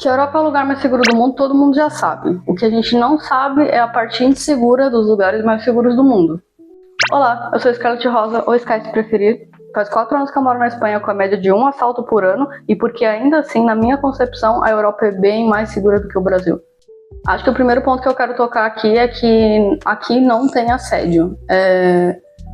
Que a Europa é o lugar mais seguro do mundo, todo mundo já sabe. O que a gente não sabe é a parte insegura dos lugares mais seguros do mundo. Olá, eu sou Scarlett Rosa, ou Sky se preferir. Faz 4 anos que eu moro na Espanha com a média de 1 assalto por ano, e porque ainda assim, na minha concepção, a Europa é bem mais segura do que o Brasil. Acho que o primeiro ponto que eu quero tocar aqui é que aqui não tem assédio.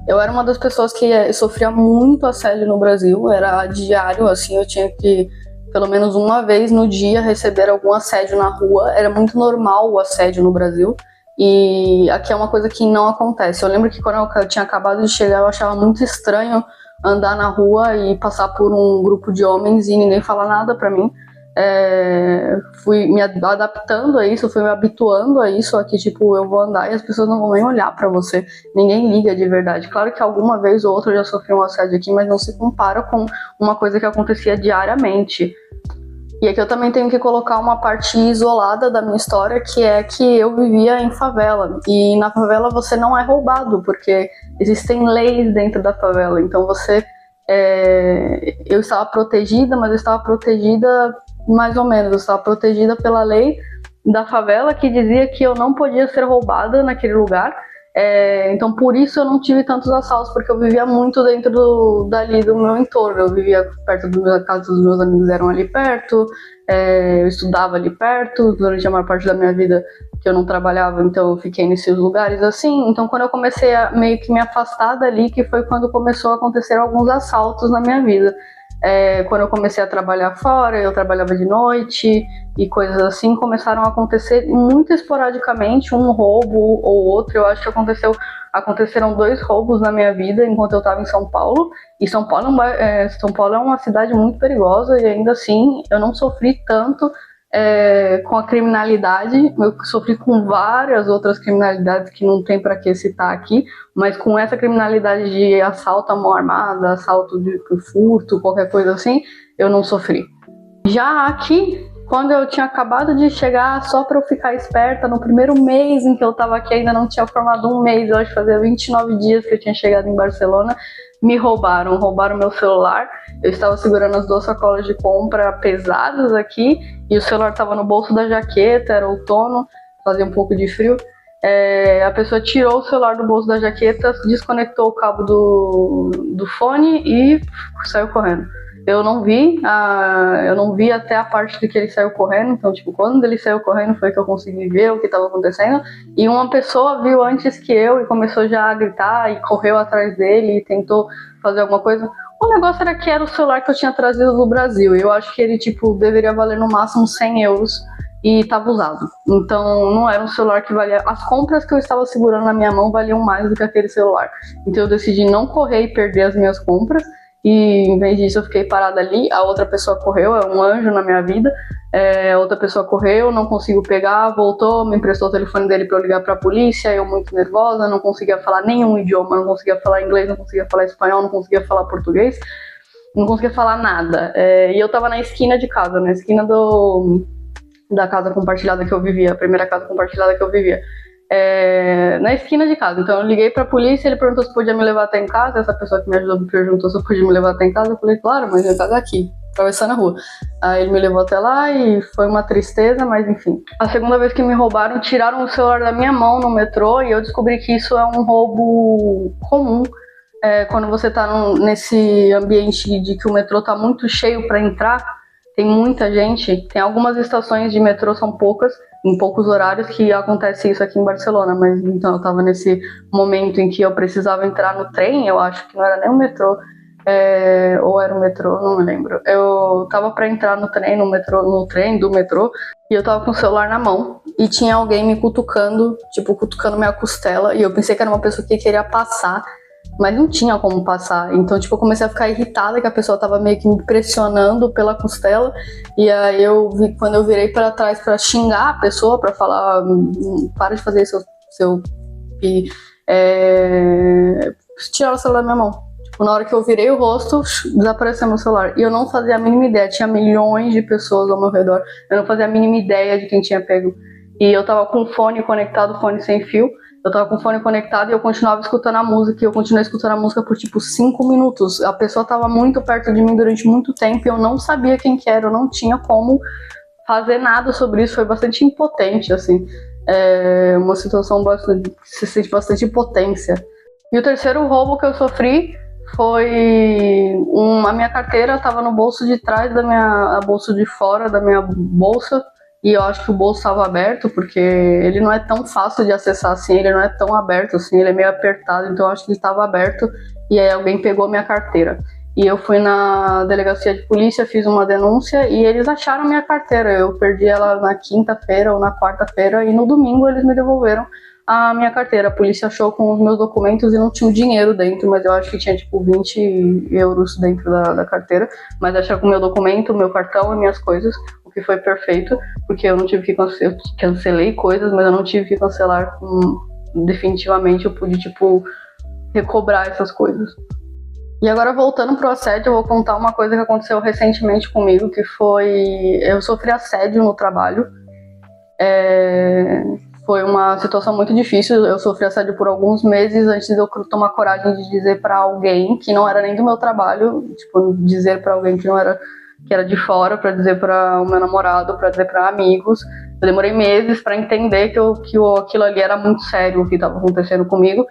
Eu era uma das pessoas que sofria muito assédio no Brasil, era diário, assim, eu tinha que, pelo menos uma vez no dia, receber algum assédio na rua. Era muito normal o assédio no Brasil, e aqui é uma coisa que não acontece. Eu lembro que quando eu tinha acabado de chegar, eu achava muito estranho andar na rua e passar por um grupo de homens e ninguém falar nada pra mim. Fui me adaptando a isso, fui me habituando a isso, aqui tipo, eu vou andar e as pessoas não vão nem olhar pra você, ninguém liga de verdade. Claro que alguma vez ou outra eu já sofri um assédio aqui, mas não se compara com uma coisa que acontecia diariamente. E aqui eu também tenho que colocar uma parte isolada da minha história, que é que eu vivia em favela, e na favela você não é roubado, porque existem leis dentro da favela, então eu estava protegida, mas eu estava protegida mais ou menos, eu estava protegida pela lei da favela, que dizia que eu não podia ser roubada naquele lugar. Então por isso eu não tive tantos assaltos, porque eu vivia muito dentro dali do meu entorno. Eu vivia perto da casa dos meus amigos, eram ali perto, eu estudava ali perto, durante a maior parte da minha vida que eu não trabalhava, então eu fiquei nesses lugares assim. Então quando eu comecei a meio que me afastar dali, que foi quando começou a acontecer alguns assaltos na minha vida. Quando eu comecei a trabalhar fora, eu trabalhava de noite e coisas assim, começaram a acontecer muito esporadicamente, um roubo ou outro. Eu acho que aconteceram 2 roubos na minha vida enquanto eu estava em São Paulo. E São Paulo é uma cidade muito perigosa, e ainda assim eu não sofri tanto com a criminalidade. Eu sofri com várias outras criminalidades que não tem para que citar aqui, mas com essa criminalidade de assalto à mão armada, assalto de furto, qualquer coisa assim, eu não sofri. Já aqui, quando eu tinha acabado de chegar, só para eu ficar esperta, no primeiro mês em que eu estava aqui, ainda não tinha formado um mês, eu acho que fazia 29 dias que eu tinha chegado em Barcelona, me roubaram meu celular. Eu estava segurando as 2 sacolas de compra pesadas aqui, e o celular estava no bolso da jaqueta, era outono, fazia um pouco de frio. A pessoa tirou o celular do bolso da jaqueta, desconectou o cabo do fone e saiu correndo. Eu não vi até a parte de que ele saiu correndo, então tipo, quando ele saiu correndo foi que eu consegui ver o que estava acontecendo, e uma pessoa viu antes que eu e começou já a gritar e correu atrás dele e tentou fazer alguma coisa. O negócio era que era o celular que eu tinha trazido do Brasil, e eu acho que ele tipo, deveria valer no máximo 100 euros, e estava usado, então não era um celular que valia. As compras que eu estava segurando na minha mão valiam mais do que aquele celular, então eu decidi não correr e perder as minhas compras. E em vez disso eu fiquei parada ali, a outra pessoa correu, é um anjo na minha vida. A outra pessoa correu, não consigo pegar, voltou, me emprestou o telefone dele para eu ligar para a polícia. Eu muito nervosa, não conseguia falar nenhum idioma, não conseguia falar inglês, não conseguia falar espanhol, não conseguia falar português, não conseguia falar nada. E eu tava na esquina de casa, na esquina da casa compartilhada que eu vivia, a primeira casa compartilhada que eu vivia. Na esquina de casa. Então eu liguei pra polícia, ele perguntou se podia me levar até em casa. Essa pessoa que me ajudou me perguntou se eu podia me levar até em casa. Eu falei, claro, mas minha casa é aqui, atravessando a rua. Aí ele me levou até lá e foi uma tristeza, mas enfim. A segunda vez que me roubaram, tiraram o celular da minha mão no metrô, e eu descobri que isso é um roubo comum. Quando você tá nesse ambiente de que o metrô tá muito cheio pra entrar, tem muita gente, tem algumas estações de metrô, são poucas, em poucos horários, que acontece isso aqui em Barcelona, mas então eu tava nesse momento em que eu precisava entrar no trem, eu acho que não era nem o metrô, ou era o metrô, não me lembro. Eu tava pra entrar no trem do metrô, e eu tava com o celular na mão, e tinha alguém me cutucando, tipo, cutucando minha costela, e eu pensei que era uma pessoa que queria passar, mas não tinha como passar. Então, tipo, eu comecei a ficar irritada, que a pessoa tava meio que me pressionando pela costela. E aí quando eu virei para trás para xingar a pessoa, para falar, para de fazer seu tiraram o celular da minha mão. Tipo, na hora que eu virei o rosto, desapareceu meu celular. E eu não fazia a mínima ideia, tinha milhões de pessoas ao meu redor. Eu não fazia a mínima ideia de quem tinha pego. E eu tava com o fone conectado, fone sem fio. Eu tava com o fone conectado e eu continuava escutando a música, e eu continuei escutando a música por tipo 5 minutos. A pessoa tava muito perto de mim durante muito tempo e eu não sabia quem que era, eu não tinha como fazer nada sobre isso, foi bastante impotente, assim. Uma situação bastante, se sente bastante impotência. E o terceiro roubo que eu sofri foi a minha carteira estava no bolso de trás da minha, a bolso de fora da minha bolsa, e eu acho que o bolso estava aberto, porque ele não é tão fácil de acessar assim, ele não é tão aberto assim, ele é meio apertado, então eu acho que ele estava aberto, e aí alguém pegou a minha carteira. E eu fui na delegacia de polícia, fiz uma denúncia e eles acharam minha carteira. Eu perdi ela na quinta-feira ou na quarta-feira e no domingo eles me devolveram a minha carteira. A polícia achou com os meus documentos e não tinha o dinheiro dentro, mas eu acho que tinha tipo 20 euros dentro da carteira. Mas acharam com o meu documento, meu cartão e minhas coisas, o que foi perfeito, porque eu não tive que cancelar, eu cancelei coisas, mas eu não tive que cancelar definitivamente. Eu pude tipo recobrar essas coisas. E agora, voltando pro assédio, eu vou contar uma coisa que aconteceu recentemente comigo, que foi... Eu sofri assédio no trabalho. Foi uma situação muito difícil. Eu sofri assédio por alguns meses antes de eu tomar coragem de dizer pra alguém que não era nem do meu trabalho, tipo, dizer pra alguém que não era, que era de fora, pra dizer pra o meu namorado, pra dizer pra amigos. Eu demorei meses pra entender que aquilo ali era muito sério, o que estava acontecendo comigo.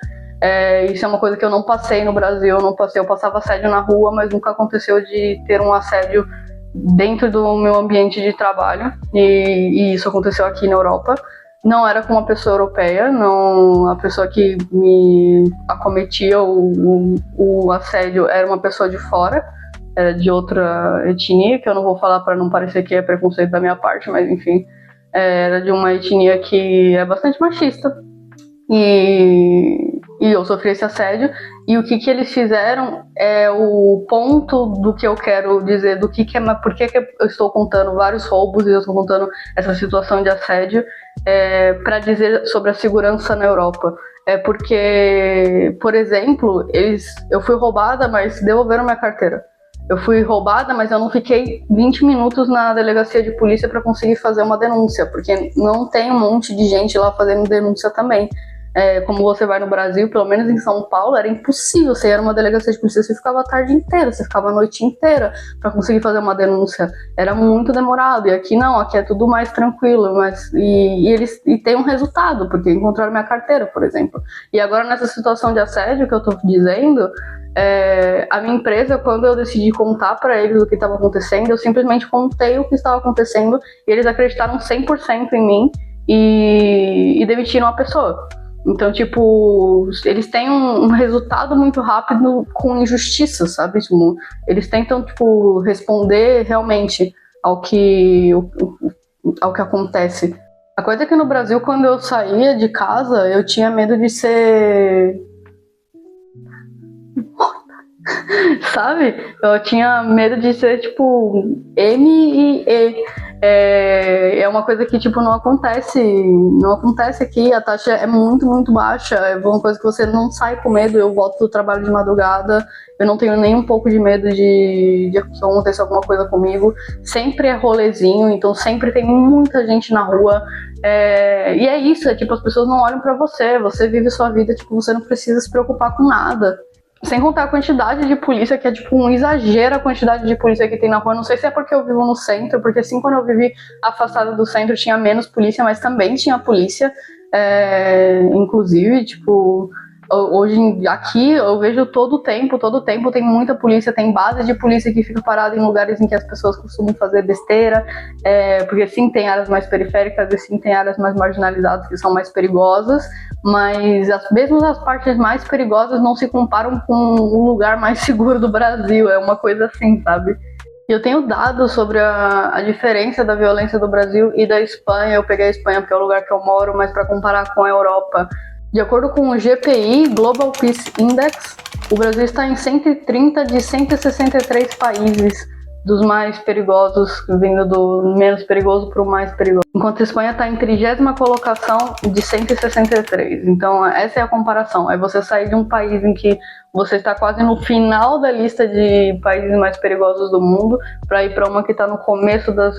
Isso é uma coisa que eu não passei no Brasil, eu passava assédio na rua, mas nunca aconteceu de ter um assédio dentro do meu ambiente de trabalho, e isso aconteceu aqui na Europa. Não era com uma pessoa europeia, não, a pessoa que me acometia o assédio era uma pessoa de fora, era de outra etnia, que eu não vou falar para não parecer que é preconceito da minha parte, mas enfim, era de uma etnia que é bastante machista. E eu sofri esse assédio, e o que eles fizeram é o ponto do que eu quero dizer, do que é, por que eu estou contando vários roubos e eu estou contando essa situação de assédio, para dizer sobre a segurança na Europa. Porque, por exemplo, eu fui roubada, mas devolveram minha carteira. Eu fui roubada, mas eu não fiquei 20 minutos na delegacia de polícia para conseguir fazer uma denúncia, porque não tem um monte de gente lá fazendo denúncia também. Como você vai no Brasil, pelo menos em São Paulo, era impossível. Você ia numa delegacia de polícia, você ficava a tarde inteira, você ficava a noite inteira para conseguir fazer uma denúncia. Era muito demorado. E aqui não, aqui é tudo mais tranquilo. E tem um resultado, porque encontraram minha carteira, por exemplo. E agora, nessa situação de assédio que eu tô dizendo, a minha empresa, quando eu decidi contar para eles o que estava acontecendo, eu simplesmente contei o que estava acontecendo e eles acreditaram 100% em mim e demitiram a pessoa. Então, tipo, eles têm um resultado muito rápido com injustiça, sabe? Tipo, eles tentam, tipo, responder realmente ao que acontece. A coisa é que no Brasil, quando eu saía de casa, eu tinha medo de ser... sabe? Eu tinha medo de ser, tipo, M e E. É uma coisa que, tipo, não acontece aqui. A taxa é muito, muito baixa. É uma coisa que você não sai com medo. Eu volto do trabalho de madrugada, eu não tenho nem um pouco de medo de acontecer alguma coisa comigo. Sempre é rolezinho, então sempre tem muita gente na rua. E é isso, tipo, as pessoas não olham pra você vive sua vida, tipo, você não precisa se preocupar com nada. Sem contar a quantidade de polícia, que é tipo um exagero a quantidade de polícia que tem na rua. Não sei se é porque eu vivo no centro, porque assim, quando eu vivi afastada do centro tinha menos polícia, mas também tinha polícia. Inclusive, tipo, hoje aqui eu vejo todo tempo tem muita polícia, tem base de polícia que fica parada em lugares em que as pessoas costumam fazer besteira, porque sim, tem áreas mais periféricas e sim, tem áreas mais marginalizadas que são mais perigosas, mas mesmo as partes mais perigosas não se comparam com o lugar mais seguro do Brasil. É uma coisa assim, sabe? E eu tenho dados sobre a diferença da violência do Brasil e da Espanha. Eu peguei a Espanha porque é o lugar que eu moro, mas para comparar com a Europa, de acordo com o GPI, Global Peace Index, o Brasil está em 130 de 163 países, dos mais perigosos, vindo do menos perigoso para o mais perigoso. Enquanto a Espanha está em 30ª colocação de 163. Então, essa é a comparação. É você sair de um país em que você está quase no final da lista de países mais perigosos do mundo para ir para uma que está no começo das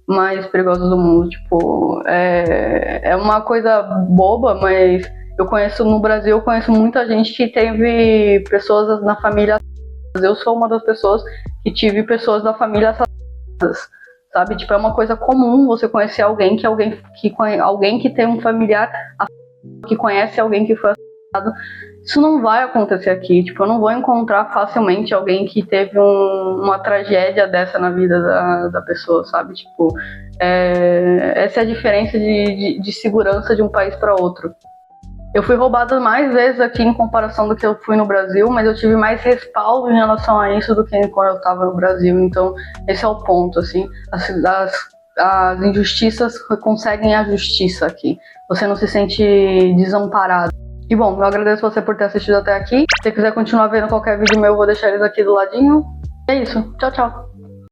mais perigosas do mundo. Tipo, é uma coisa boba, mas no Brasil eu conheço muita gente que teve pessoas na família. Eu sou uma das pessoas que tive pessoas da família assassinadas, sabe? Tipo, é uma coisa comum você conhecer alguém que tem um familiar que conhece alguém que foi assassinado. Isso não vai acontecer aqui. Tipo, eu não vou encontrar facilmente alguém que teve uma tragédia dessa na vida da pessoa, sabe? Tipo, essa é a diferença de segurança de um país para outro. Eu fui roubada mais vezes aqui em comparação do que eu fui no Brasil, mas eu tive mais respaldo em relação a isso do que quando eu estava no Brasil. Então, esse é o ponto, assim. As injustiças conseguem a justiça aqui. Você não se sente desamparado. E bom, eu agradeço você por ter assistido até aqui. Se você quiser continuar vendo qualquer vídeo meu, eu vou deixar eles aqui do ladinho. É isso. Tchau, tchau.